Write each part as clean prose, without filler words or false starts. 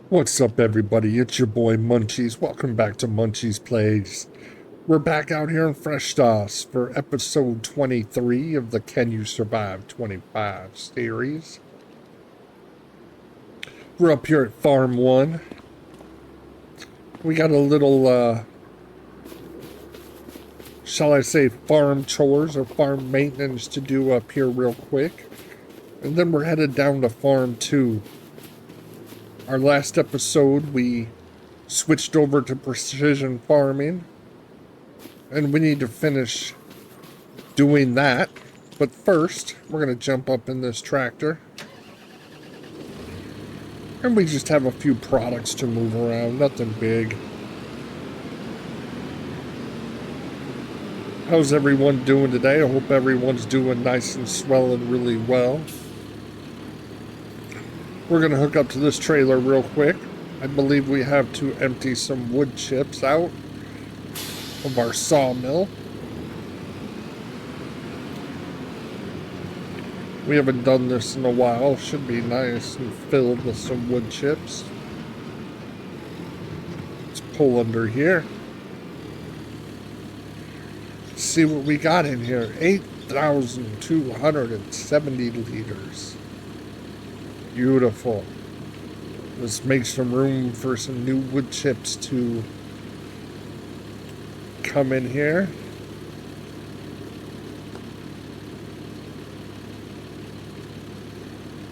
What's up, everybody? It's your boy Munchies. Welcome back to Munchies Plays. We're back out here in Frechdachs for episode 23 of the Can You Survive 25 series. We're up here at Farm 1. We got a little, shall I say, farm chores or farm maintenance to do up here real quick. And then we're headed down to Farm 2. Our last episode, we switched over to precision farming. And we need to finish doing that. But first, we're going to jump up in this tractor. And we just have a few products to move around. Nothing big. How's everyone doing today? I hope everyone's doing nice and swelling really well. We're going to hook up to this trailer real quick. I believe we have to empty some wood chips out of our sawmill. We haven't done this in a while. Should be nice and filled with some wood chips. Let's pull under here. Let's see what we got in here. 8,270 liters. Beautiful. Let's make some room for some new wood chips to come in here.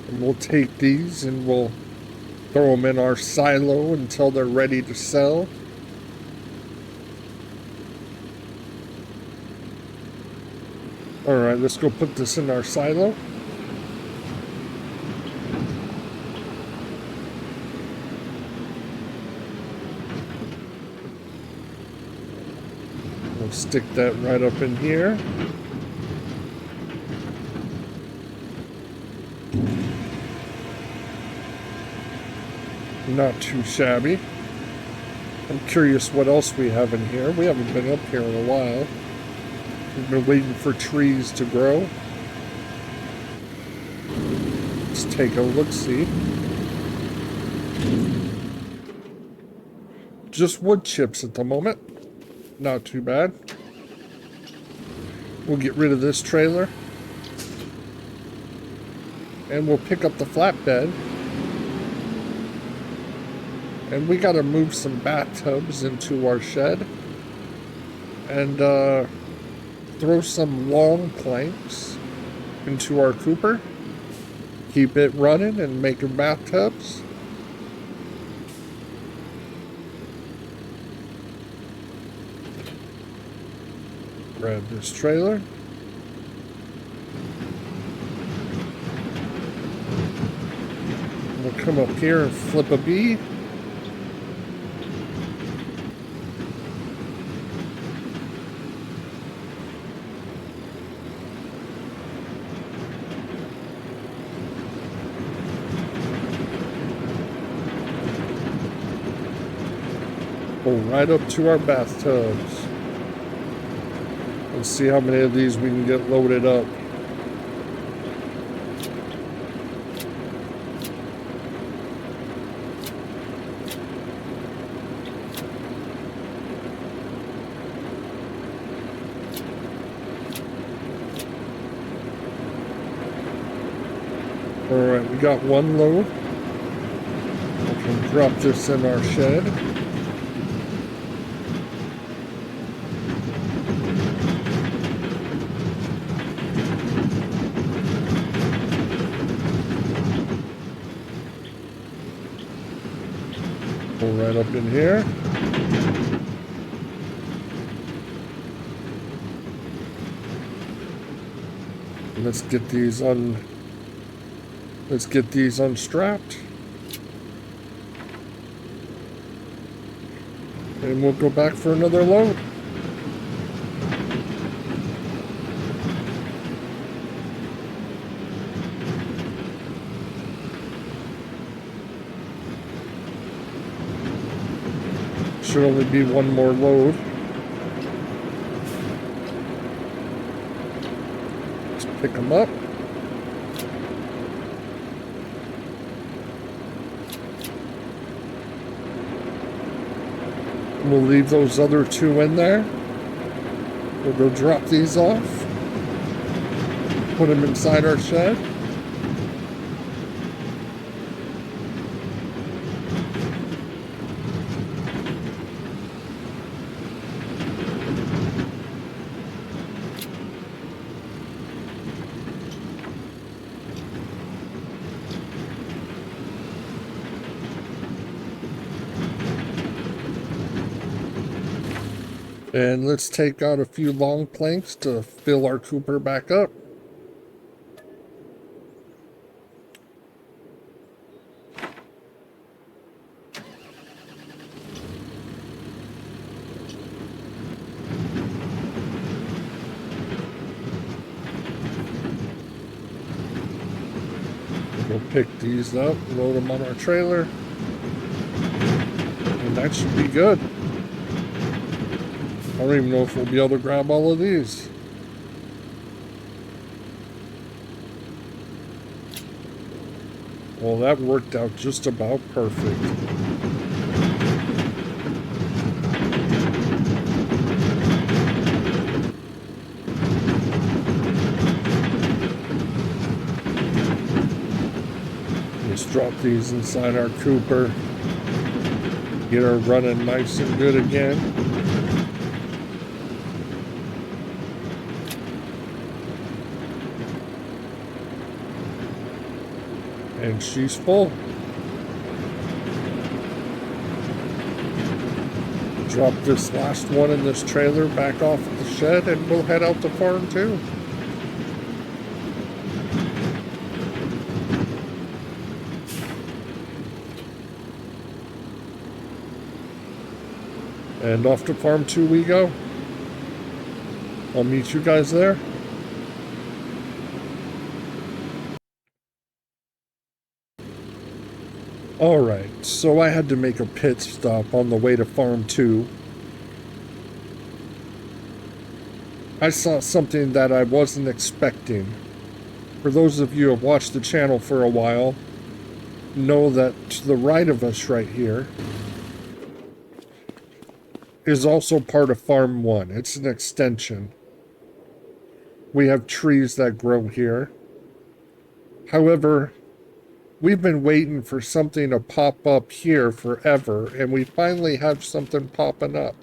And we'll take these and we'll throw them in our silo until they're ready to sell. Alright, let's go put this in our silo. We'll stick that right up in here. Not too shabby. I'm curious what else we have in here. We haven't been up here in a while. We've been waiting for trees to grow. Let's take a look-see. Just wood chips at the moment. Not too bad. We'll get rid of this trailer. And we'll pick up the flatbed. And we gotta move some bathtubs into our shed. And throw some long planks into our cooper. Keep it running and making bathtubs. Grab this trailer. We'll come up here and flip a bee. Go right up to our bathtubs. Let's see how many of these we can get loaded up. Alright, we got one load. We can drop this in our shed. Pull right up in here. Let's get these unstrapped. And we'll go back for another load. Should only be one more load. Let's pick them up. We'll leave those other two in there. We'll go drop these off. Put them inside our shed. And let's take out a few long planks to fill our cooper back up. We'll pick these up, load them on our trailer, and that should be good. I don't even know if we'll be able to grab all of these. Well, that worked out just about perfect. Let's drop these inside our cooper. Get her running nice and good again. And she's full. Drop this last one in this trailer back off at the shed and we'll head out to farm 2. And off to farm 2 we go. I'll meet you guys there. Alright, so I had to make a pit stop on the way to farm 2. I saw something that I wasn't expecting. For those of you who have watched the channel for a while, know that to the right of us right here is also part of farm 1. It's an extension. We have trees that grow here. However, we've been waiting for something to pop up here forever, and we finally have something popping up.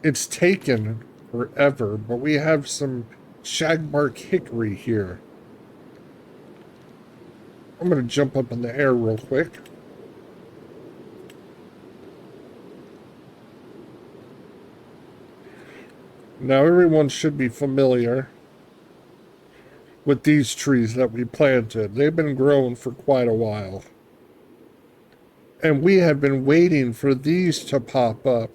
It's taken forever, but we have some shagbark hickory here. I'm going to jump up in the air real quick. Now everyone should be familiar with these trees that we planted. They've been growing for quite a while. And we have been waiting for these to pop up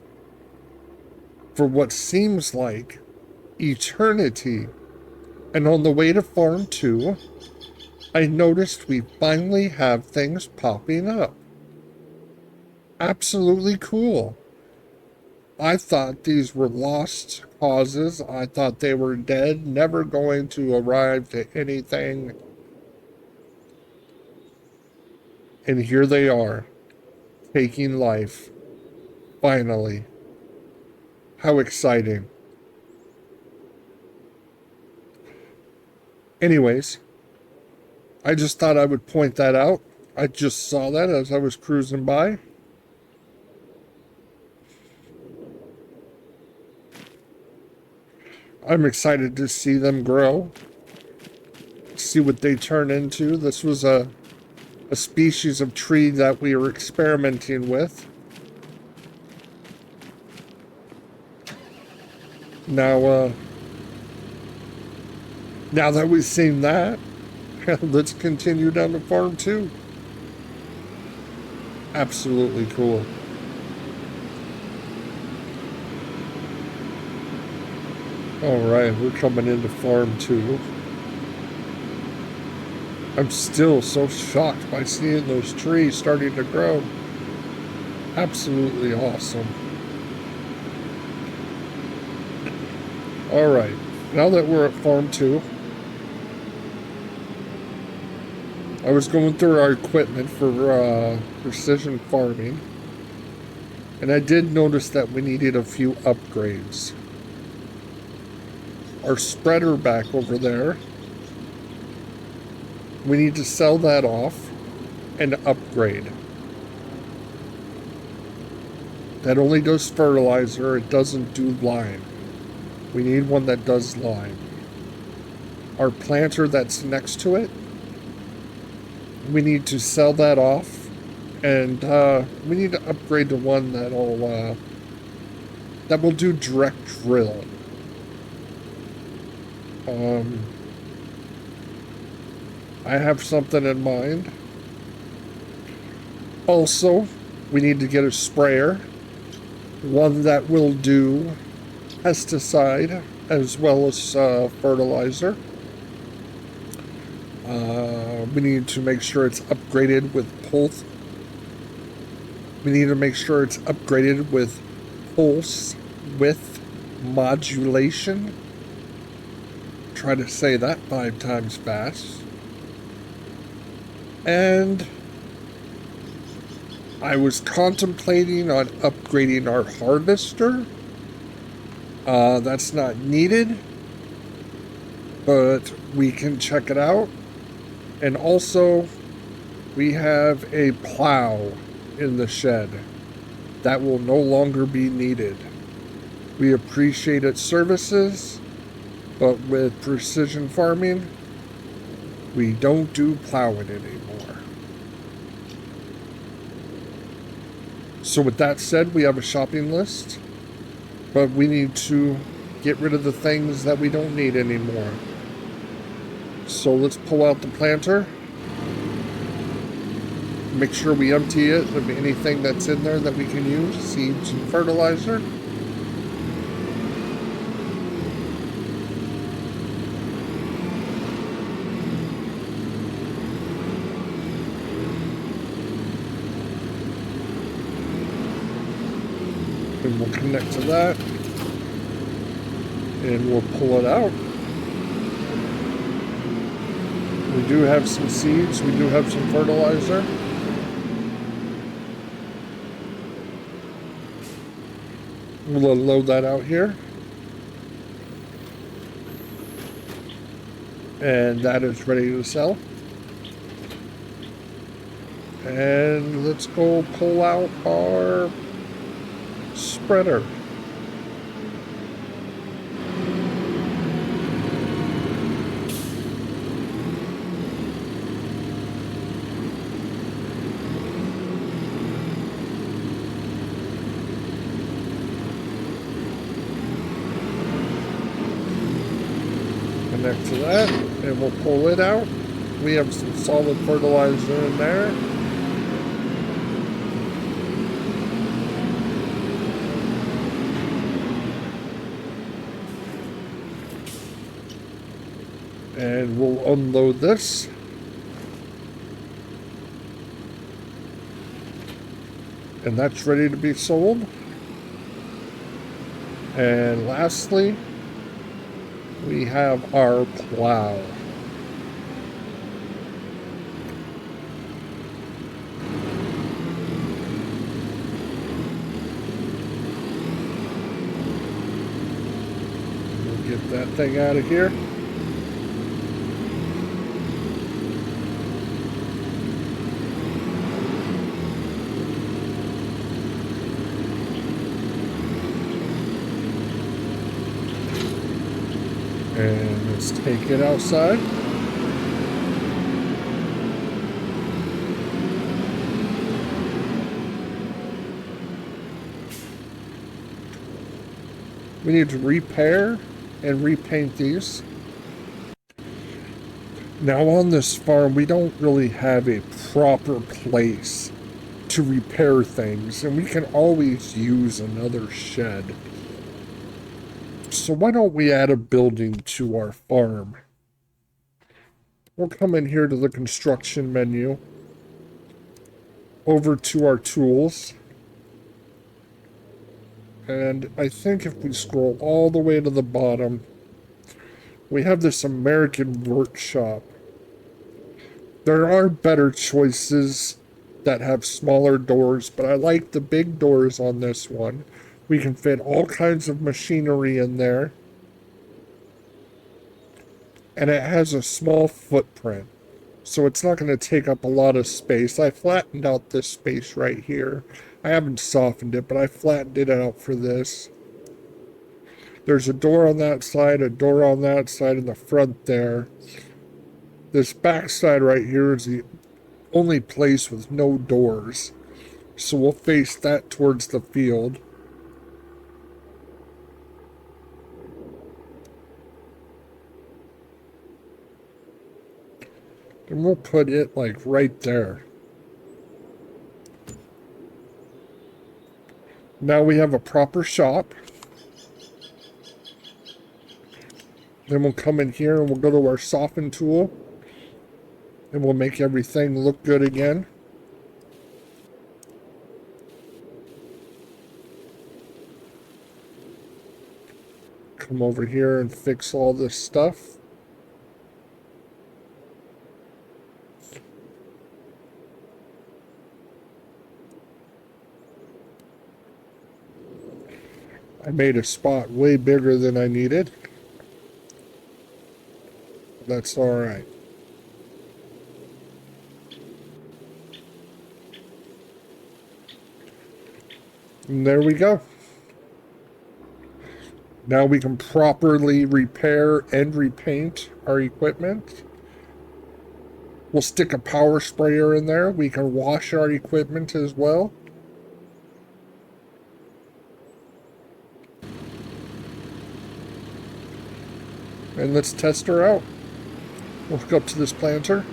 for what seems like eternity. And on the way to farm 2, I noticed we finally have things popping up. Absolutely cool. I thought these were lost causes. I thought they were dead, never going to arrive to anything. And here they are, taking life. Finally. How exciting. Anyways, I just thought I would point that out. I just saw that as I was cruising by. I'm excited to see them grow, see what they turn into. This was a species of tree that we were experimenting with. Now that we've seen that, let's continue down to farm 2. Absolutely cool. Alright, we're coming into farm 2. I'm still so shocked by seeing those trees starting to grow. Absolutely awesome. Alright, now that we're at farm 2, I was going through our equipment for precision farming. And I did notice that we needed a few upgrades. Our spreader back over there, we need to sell that off and upgrade. That only does fertilizer, it doesn't do lime. We need one that does lime. Our planter that's next to it, we need to sell that off, and we need to upgrade to one that will do direct drill. I have something in mind. Also, we need to get a sprayer, one that will do pesticide as well as fertilizer. We need to make sure it's upgraded with pulse. We need to make sure it's upgraded with pulse width modulation. Try to say that 5 times fast. And I was contemplating on upgrading our harvester. That's not needed, but we can check it out. And also, we have a plow in the shed that will no longer be needed. We appreciate its services, but with precision farming, we don't do plowing anymore. So with that said, we have a shopping list, but we need to get rid of the things that we don't need anymore. So let's pull out the planter. Make sure we empty it of anything that's in there that we can use, seeds and fertilizer. And we'll connect to that. And we'll pull it out. We do have some seeds, we do have some fertilizer. We'll load that out here. And that is ready to sell. And let's go pull out our spreader. Connect to that, and we'll pull it out. We have some solid fertilizer in there. And we'll unload this. And that's ready to be sold. And lastly, we have our plow. We'll get that thing out of here. And let's take it outside. We need to repair and repaint these. Now on this farm, we don't really have a proper place to repair things, and we can always use another shed. So why don't we add a building to our farm? We'll come in here to the construction menu, over to our tools, and I think if we scroll all the way to the bottom, we have this American workshop. There are better choices that have smaller doors, but I like the big doors on this one. We can fit all kinds of machinery in there, and it has a small footprint, so it's not going to take up a lot of space. I flattened out this space right here. I haven't softened it, but I flattened it out for this. There's a door on that side, a door on that side in the front there. This back side right here is the only place with no doors, so we'll face that towards the field. And we'll put it like right there. Now we have a proper shop. Then we'll come in here and we'll go to our soften tool. And we'll make everything look good again. Come over here and fix all this stuff. I made a spot way bigger than I needed. That's all right. And there we go. Now we can properly repair and repaint our equipment. We'll stick a power sprayer in there. We can wash our equipment as well. And let's test her out. We'll hook up to this planter.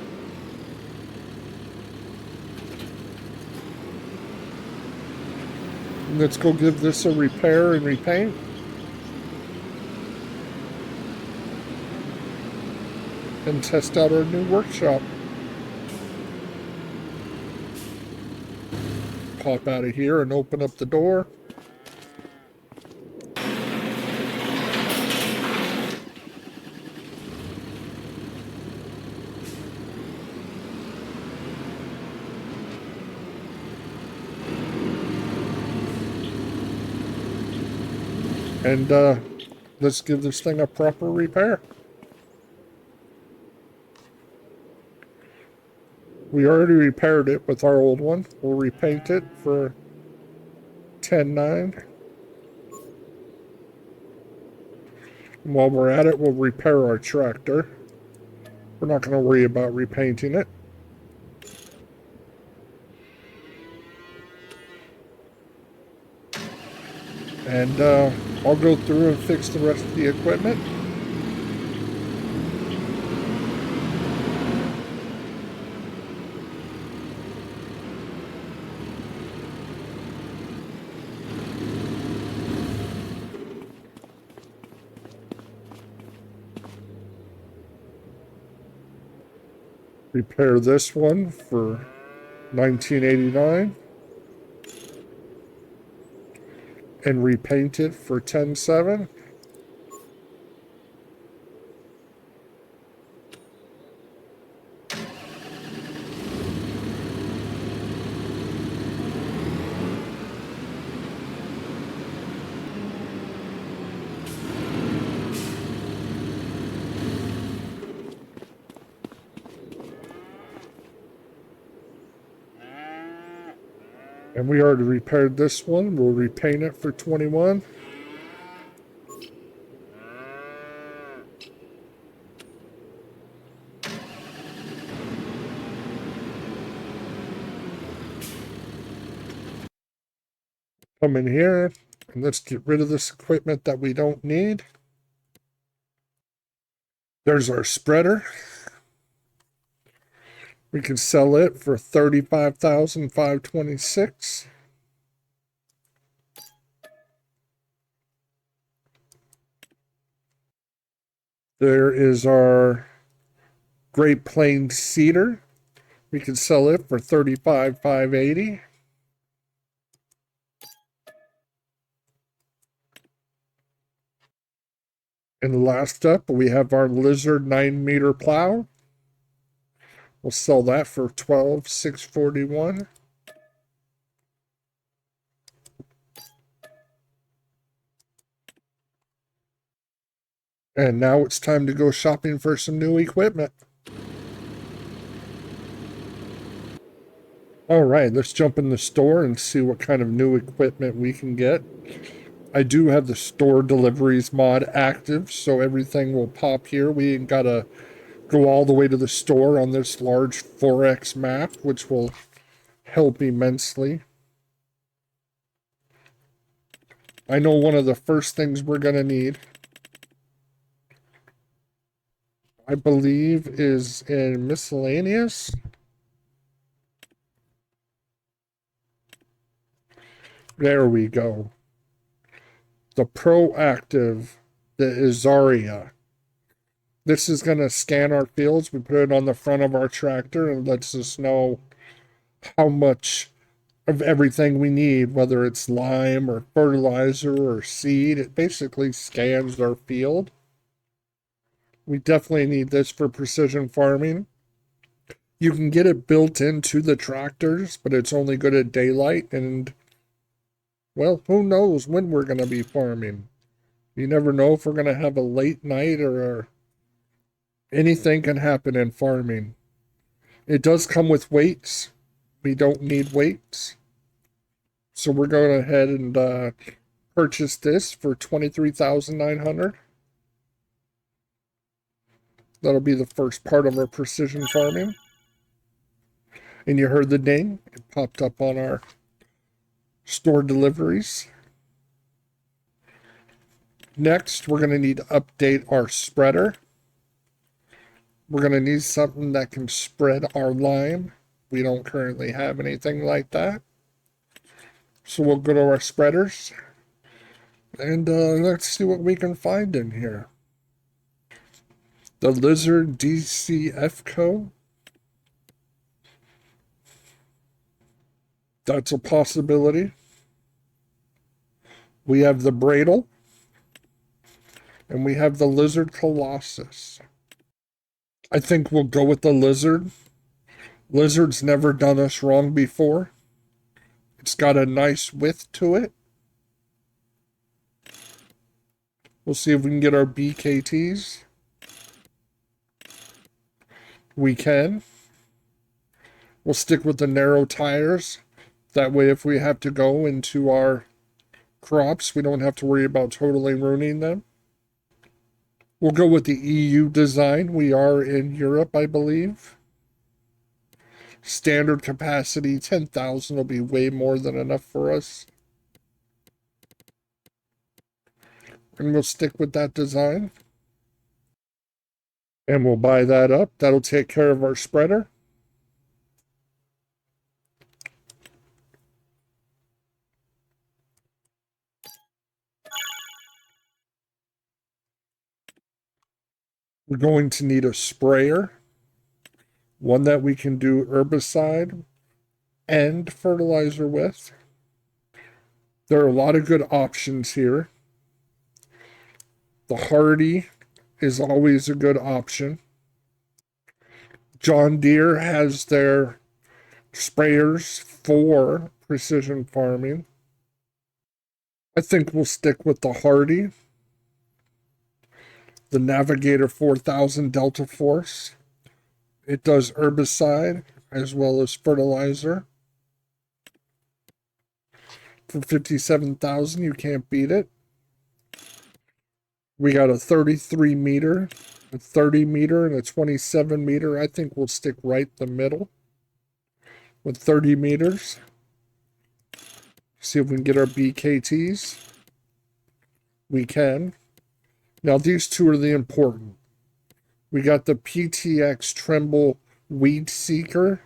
And let's go give this a repair and repaint. And test out our new workshop. Pop out of here and open up the door. And let's give this thing a proper repair. We already repaired it with our old one. We'll repaint it for 10.9. And while we're at it, we'll repair our tractor. We're not going to worry about repainting it. And I'll go through and fix the rest of the equipment. Repair this one for $19.89. And repaint it for $10.7. And we already repaired this one. We'll repaint it for 21. Come in here and let's get rid of this equipment that we don't need. There's our spreader. We can sell it for $35,526. There is our Great Plains cedar. We can sell it for $35,580. And last up, we have our Lizard 9-meter plow. We'll sell that for $12,641. And now it's time to go shopping for some new equipment. All right, let's jump in the store and see what kind of new equipment we can get. I do have the store deliveries mod active, so everything will pop here. We ain't gotta go all the way to the store on this large 4x map, which will help immensely. I know one of the first things we're gonna need, I believe, is in miscellaneous. There we go. The proactive, the Izaria. This is going to scan our fields. We put it on the front of our tractor and lets us know how much of everything we need, whether it's lime or fertilizer or seed. It basically scans our field. We definitely need this for precision farming. You can get it built into the tractors, but it's only good at daylight. And, well, who knows when we're going to be farming. You never know if we're going to have a late night or anything can happen in farming. It does come with weights. We don't need weights. So we're going ahead and purchase this for $23,900. That'll be the first part of our precision farming. And you heard the ding. It popped up on our store deliveries. Next, we're going to need to update our spreader. We're going to need something that can spread our lime. We don't currently have anything like that. So we'll go to our spreaders. And let's see what we can find in here. The Lizard DCF Co. That's a possibility. We have the Bradle. And we have the Lizard Colossus. I think we'll go with the Lizard. Lizard's never done us wrong before. It's got a nice width to it. We'll see if we can get our BKTs. We can. We'll stick with the narrow tires. That way, if we have to go into our crops, we don't have to worry about totally ruining them. We'll go with the EU design. We are in Europe, I believe. Standard capacity, 10,000 will be way more than enough for us. And we'll stick with that design. And we'll buy that up. That'll take care of our spreader. We're going to need a sprayer. One that we can do herbicide and fertilizer with. There are a lot of good options here. The Hardy is always a good option. John Deere has their sprayers for precision farming. I think we'll stick with the Hardy. The Navigator 4000 Delta Force. It does herbicide as well as fertilizer. For 57,000, you can't beat it. We got a 33 meter, a 30 meter, and a 27 meter. I think we'll stick right in the middle with 30 meters. See if we can get our BKTs. We can. Now, these two are the important. We got the PTX Tremble Weed Seeker.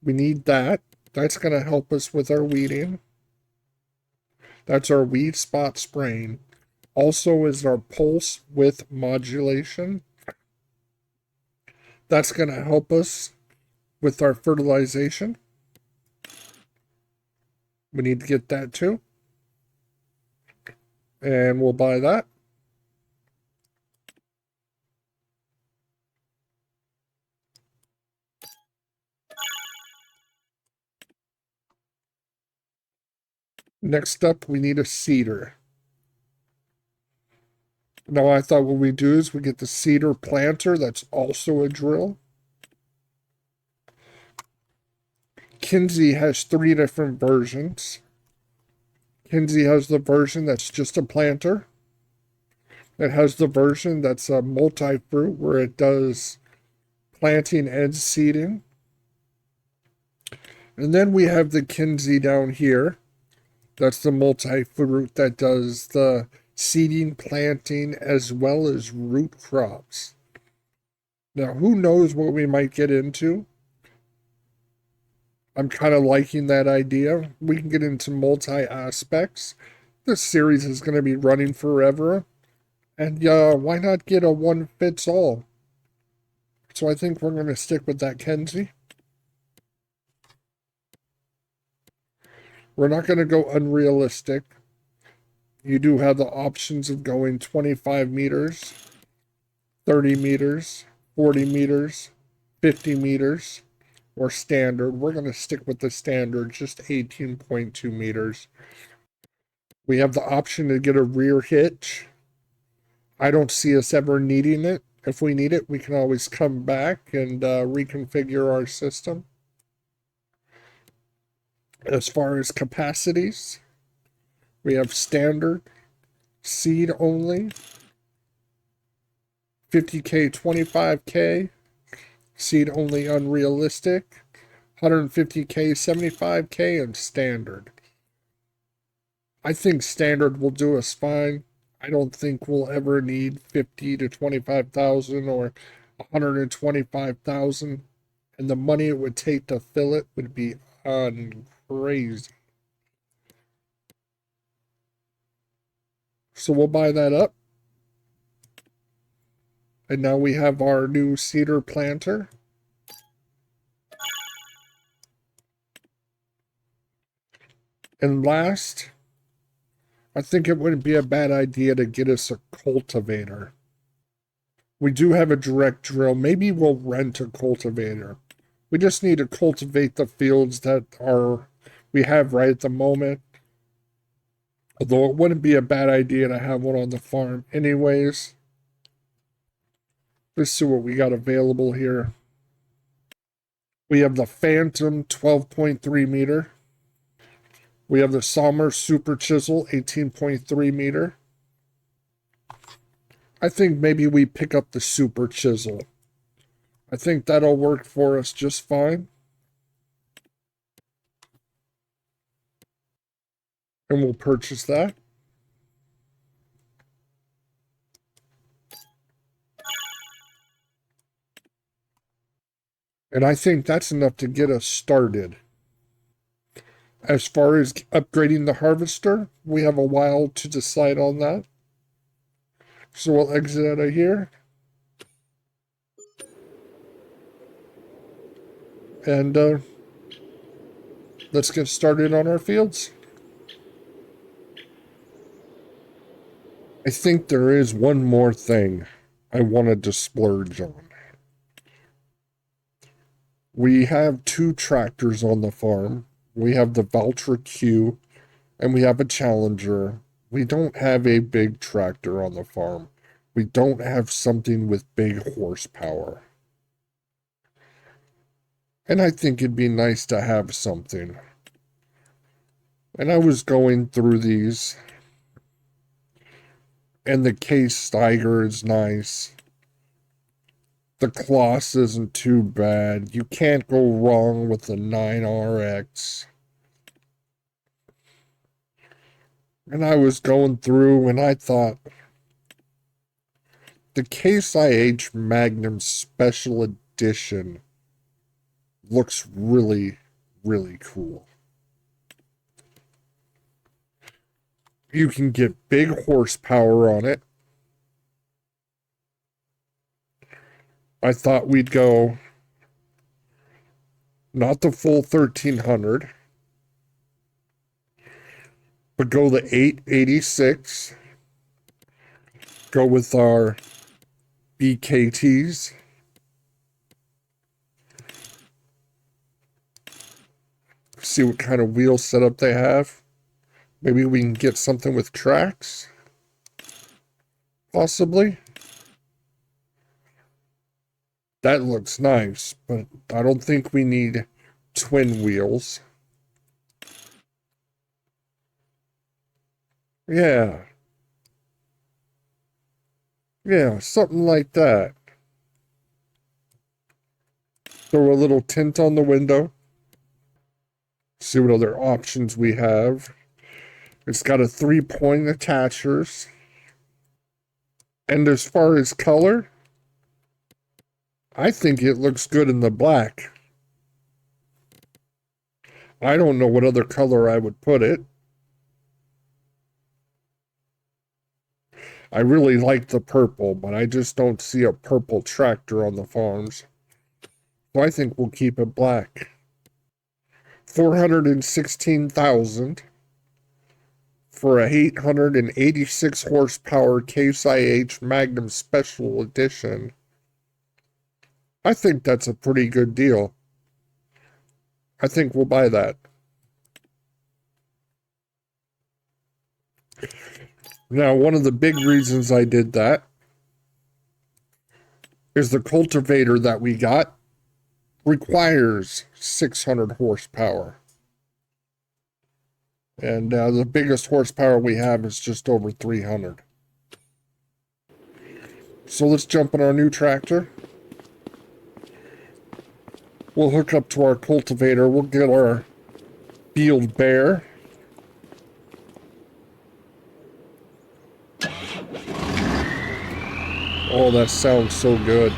We need that. That's going to help us with our weeding. That's our weed spot spraying. Also is our pulse width modulation. That's going to help us with our fertilization. We need to get that too. And we'll buy that. Next up, we need a seeder. Now I thought what we do is we get the cedar planter, that's also a drill. Kinsey has 3 different versions. Kinsey has the version that's just a planter. It has the version that's a multi-fruit where it does planting and seeding. And then we have the Kinsey down here. That's the multi-fruit that does the seeding, planting, as well as root crops. Now, who knows what we might get into? I'm kind of liking that idea. We can get into multi-aspects. This series is going to be running forever. And why not get a one-fits-all? So I think we're going to stick with that, Kenzie. We're not going to go unrealistic. You do have the options of going 25 meters, 30 meters, 40 meters, 50 meters, or standard. We're going to stick with the standard, just 18.2 meters. We have the option to get a rear hitch. I don't see us ever needing it. If we need it, we can always come back and reconfigure our system. As far as capacities, we have standard, seed only, 50K, 25K, seed only unrealistic, 150K, 75K, and standard. I think standard will do us fine. I don't think we'll ever need 50 to 25,000 or 125,000. And the money it would take to fill it would be crazy. So we'll buy that up. And now we have our new cedar planter. And last, I think it wouldn't be a bad idea to get us a cultivator. We do have a direct drill. Maybe we'll rent a cultivator. We just need to cultivate the fields that we have right at the moment. Although it wouldn't be a bad idea to have one on the farm anyways. Let's see what we got available here. We have the Phantom 12.3 meter. We have the Sommer Super Chisel 18.3 meter. I think maybe we pick up the Super Chisel. I think that'll work for us just fine. And we'll purchase that. And I think that's enough to get us started. As far as upgrading the harvester, we have a while to decide on that. So we'll exit out of here. And let's get started on our fields. I think there is one more thing I wanted to splurge on. We have 2 tractors on the farm. We have the Valtra Q and we have a Challenger. We don't have a big tractor on the farm. We don't have something with big horsepower. And I think it'd be nice to have something. And I was going through these. And the Case Steiger is nice. The Kloss isn't too bad. You can't go wrong with the 9RX. And I was going through and I thought, the Case IH Magnum Special Edition looks really, really cool. You can get big horsepower on it. I thought we'd go not the full 1300, but go the 886. Go with our BKTs. See what kind of wheel setup they have. Maybe we can get something with tracks. possibly. That looks nice, but I don't think we need twin wheels. Yeah. Yeah, something like that. Throw a little tint on the window. See what other options we have. It's got a 3-point attachers. And as far as color, I think it looks good in the black. I don't know what other color I would put it. I really like the purple, but I just don't see a purple tractor on the farms. So I think we'll keep it black. 416,000 for a 886 horsepower Case IH Magnum Special Edition. I think that's a pretty good deal. I think we'll buy that. Now, one of the big reasons I did that is the cultivator that we got requires 600 horsepower. And the biggest horsepower we have is just over 300. So let's jump in our new tractor. We'll hook up to our cultivator. We'll get our field bare. Oh, that sounds so good.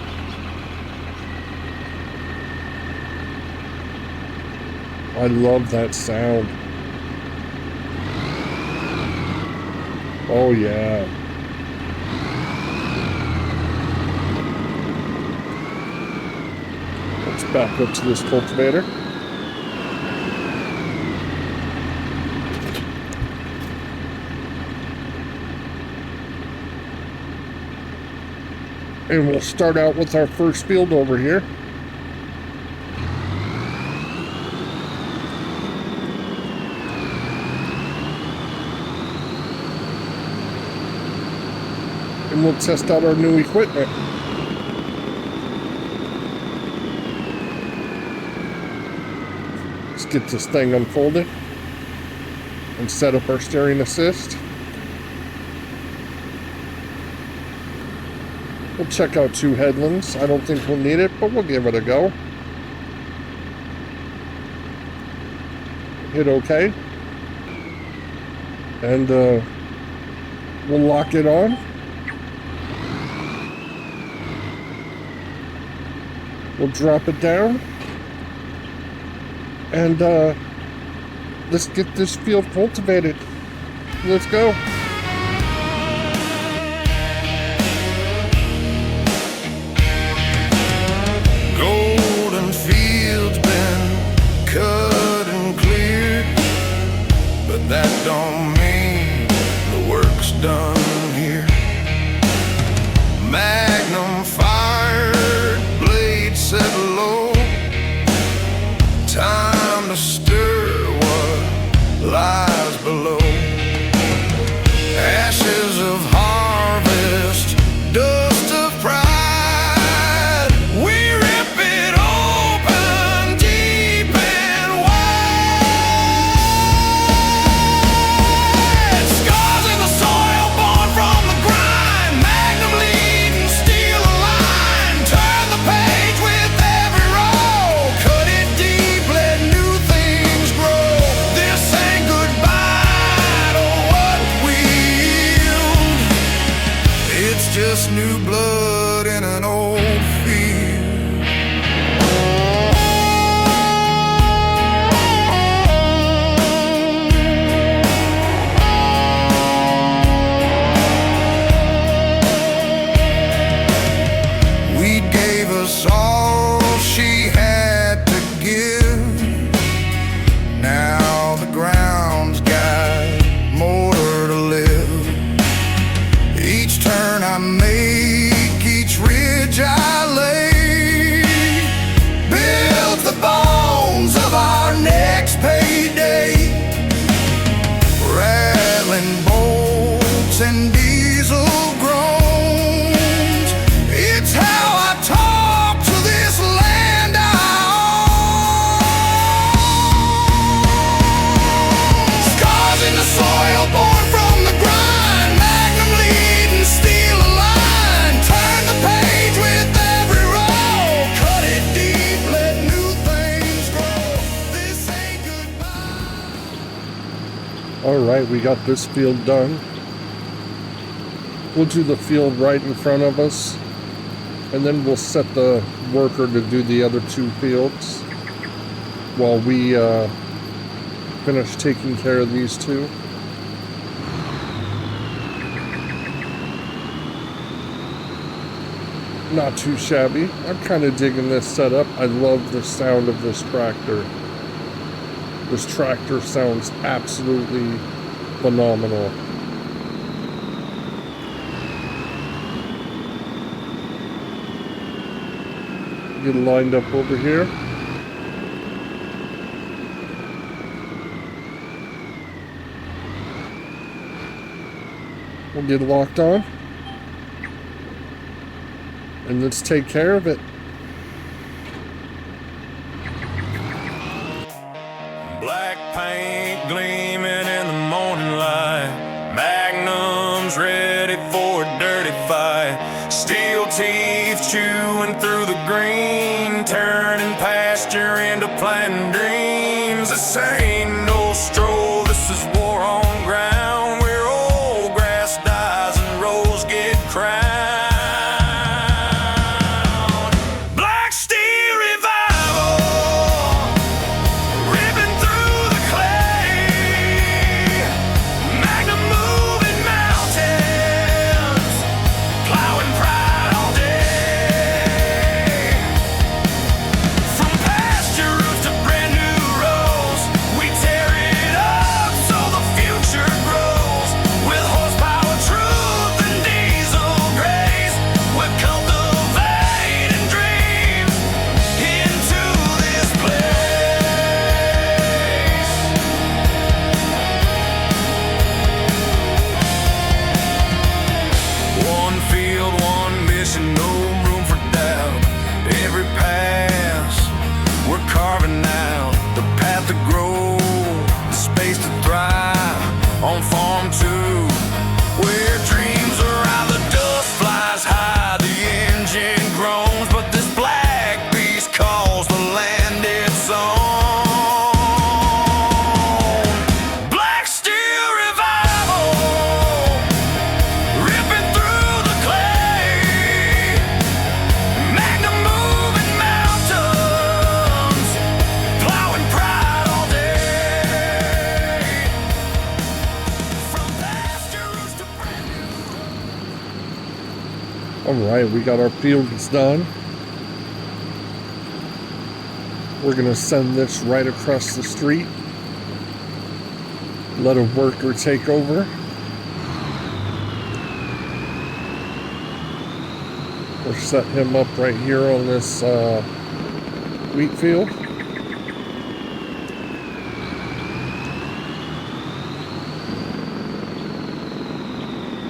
I love that sound. Oh, yeah. Let's back up to this cultivator. And we'll start out with our first field over here. And we'll test out our new equipment. Let's get this thing unfolded and set up our steering assist. We'll check out 2 headlands. I don't think we'll need it, but we'll give it a go. Hit OK. And we'll lock it on. We'll drop it down. And let's get this field cultivated. Let's go. That don't mean the work's done here. Magnum fired, blade set low. Time to stir what lies below. Ashes of harvest, dust of pride. We rip it open deep and wide. Scars in the soil born from the grind. Magnum leading, steel line. Turn the page with every roll. Cut it deep, let new things grow. This ain't goodbye to what we yield. It's just new blood in an old field. We gave us all she had to give. Now the ground's got more to live. Each turn I make, each ridge I lay, builds the bones of our next payday. Rattling bolts and diesel groans. Alright, we got this field done. We'll do the field right in front of us, and then we'll set the worker to do the other two fields while we finish taking care of these two. Not too shabby. I'm kind of digging this setup. I love the sound of this tractor. This tractor sounds absolutely phenomenal. Get lined up over here. We'll get locked on. And let's take care of it. Black paint gleaming in the morning light. Magnums ready for a dirty fight. Steel teeth chewing through the green. Turning pasture into planting dreams. This ain't no stroll, this is war on ground. Where old grass dies and rose get crowned. Alright, we got our fields done. We're going to send this right across the street. Let a worker take over. We'll set him up right here on this wheat field.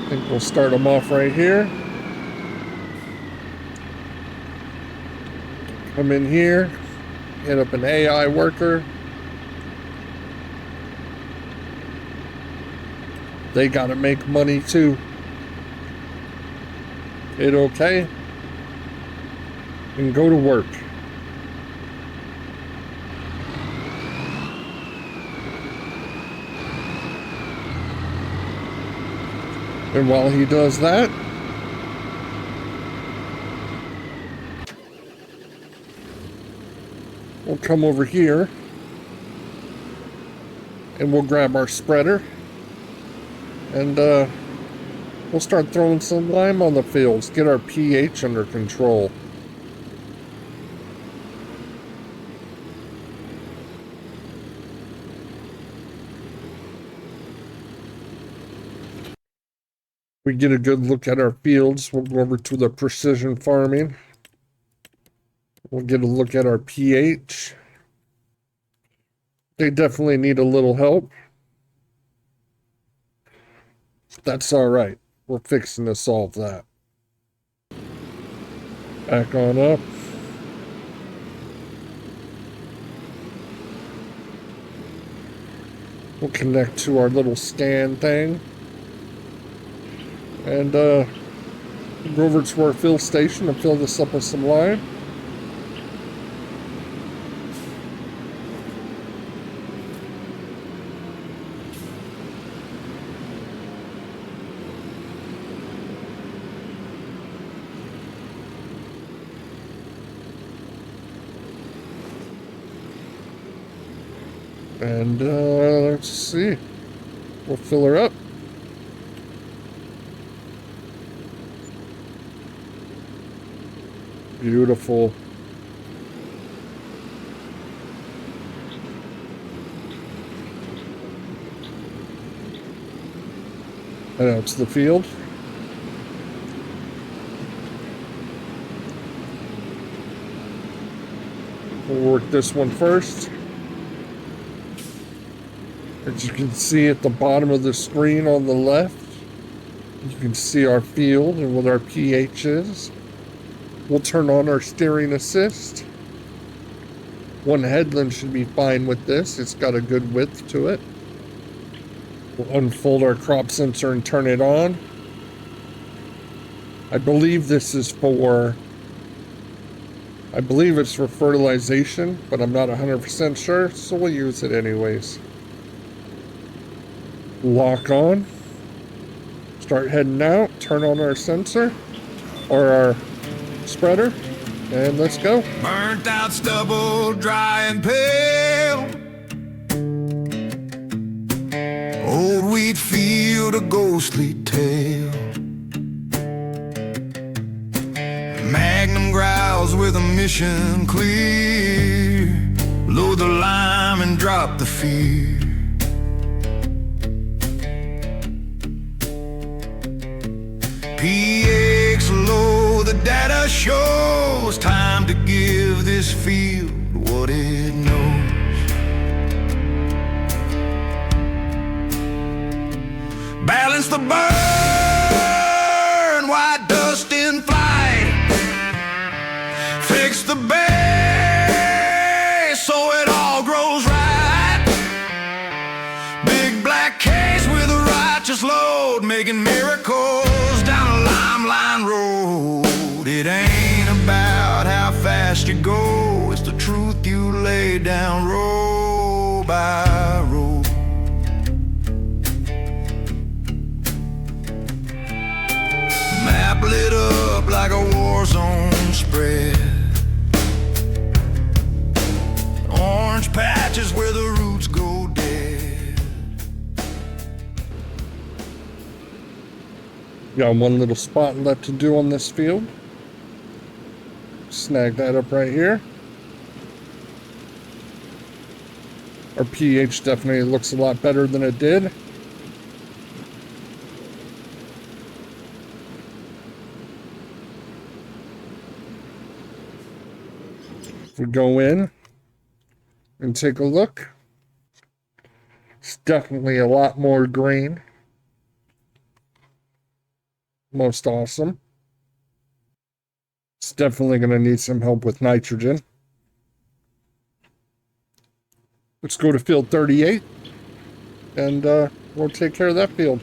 I think we'll start him off right here. Come in here, hit up an AI worker. They gotta make money too. Hit OK. And go to work. And while he does that, we'll come over here and we'll grab our spreader and we'll start throwing some lime on the fields, get our pH under control. We get a good look at our fields. We'll go over to the precision farming. We'll get a look at our pH. They definitely need a little help. That's all right. We're fixing to solve that. Back on up. We'll connect to our little scan thing. And go over to our fill station and fill this up with some lime. And let's see. We'll fill her up. Beautiful. And that's the field. We'll work this one first. As you can see at the bottom of the screen on the left, you can see our field and what our pH is. We'll turn on our steering assist. One headland should be fine with this. It's got a good width to it. We'll unfold our crop sensor and turn it on. I believe this is for, I believe it's for fertilization, but I'm not 100% sure, so we'll use it anyways. Lock on. Start heading out. Turn on our sensor, or our spreader, and let's go. Burnt out stubble, dry and pale. Old wheat field, a ghostly tale. Magnum growls with a mission clear. Load the lime and drop the fear. PX low, the data shows. Time to give this field what it knows. Balance the burn, white dust in flight. Fix the base so it all grows right. Big black case with a righteous load, making miracles down a limeline road. It ain't about how fast you go, it's the truth you lay down row by row. Map lit up like a war zone spread. Orange patches where the roots go dead. Got one little spot left to do on this field. Snag that up right here. Our pH definitely looks a lot better than it did. If we go in and take a look, it's definitely a lot more green. Most awesome. It's definitely going to need some help with nitrogen. Let's go to field 38 and we'll take care of that field.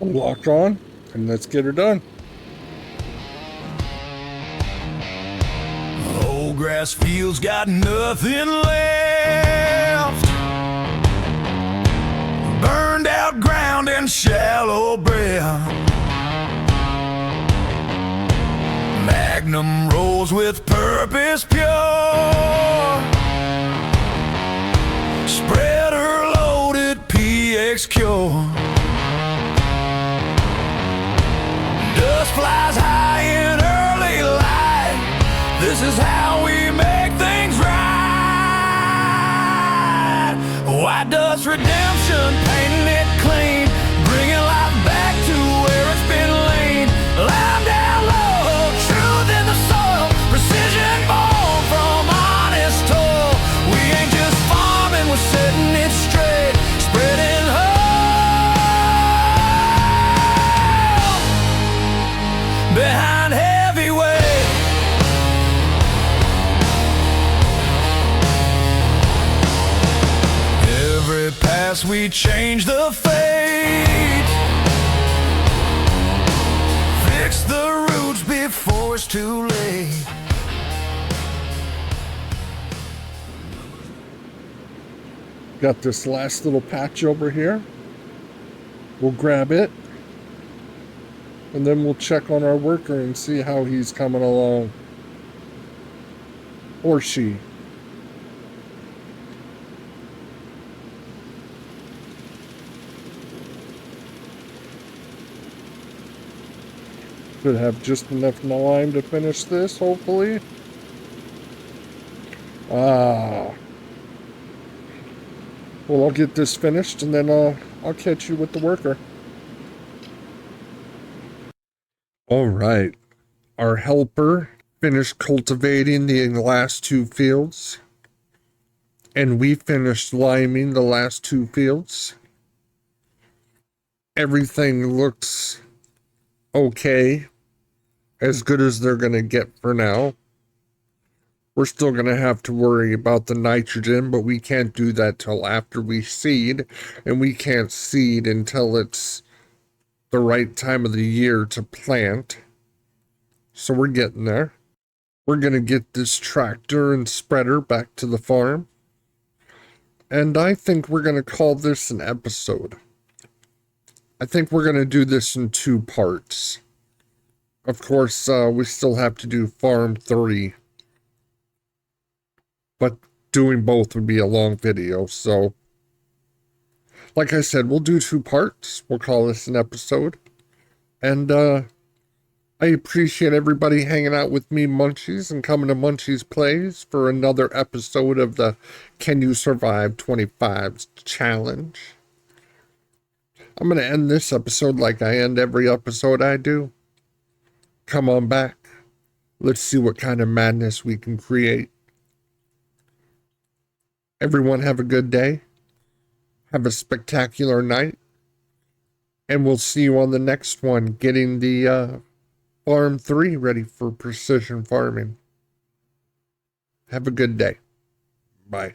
Lock on and let's get her done. Old grass fields got nothing left. Burned out ground and shallow breath. Magnum rolls with purpose pure. Spreader loaded PX cure. Dust flies high in early light. This is how we make things right. White dust redemption, painting it clean, bringing life back to where it's been laid. Lime down low, truth in the soil, precision born from honest toil. We ain't just farming, we're setting it straight, spreading hope behind heavy weight. Every pass we change the fate. Fix the roots before it's too late. Got this last little patch over here. We'll grab it. And then we'll check on our worker and see how he's coming along. Or she. Should have just enough lime to finish this, hopefully. Ah. Well, I'll get this finished, and then I'll catch you with the worker. All right. Our helper finished cultivating the last 2 fields. And we finished liming the last 2 fields. Everything looks okay. As good as they're going to get for now. We're still going to have to worry about the nitrogen, but we can't do that till after we seed, and we can't seed until it's the right time of the year to plant. So we're getting there. We're going to get this tractor and spreader back to the farm, and I think we're going to call this an episode. I think we're going to do this in 2 parts. Of course, we still have to do Farm 3. But doing both would be a long video, so like I said, we'll do 2 parts. We'll call this an episode. And I appreciate everybody hanging out with me, Munchies, and coming to Munchies Plays for another episode of the Can You Survive 25's challenge. I'm going to end this episode like I end every episode I do. Come on back. Let's see what kind of madness we can create. Everyone have a good day. Have a spectacular night. And we'll see you on the next one, getting the Farm 3 ready for precision farming. Have a good day. Bye.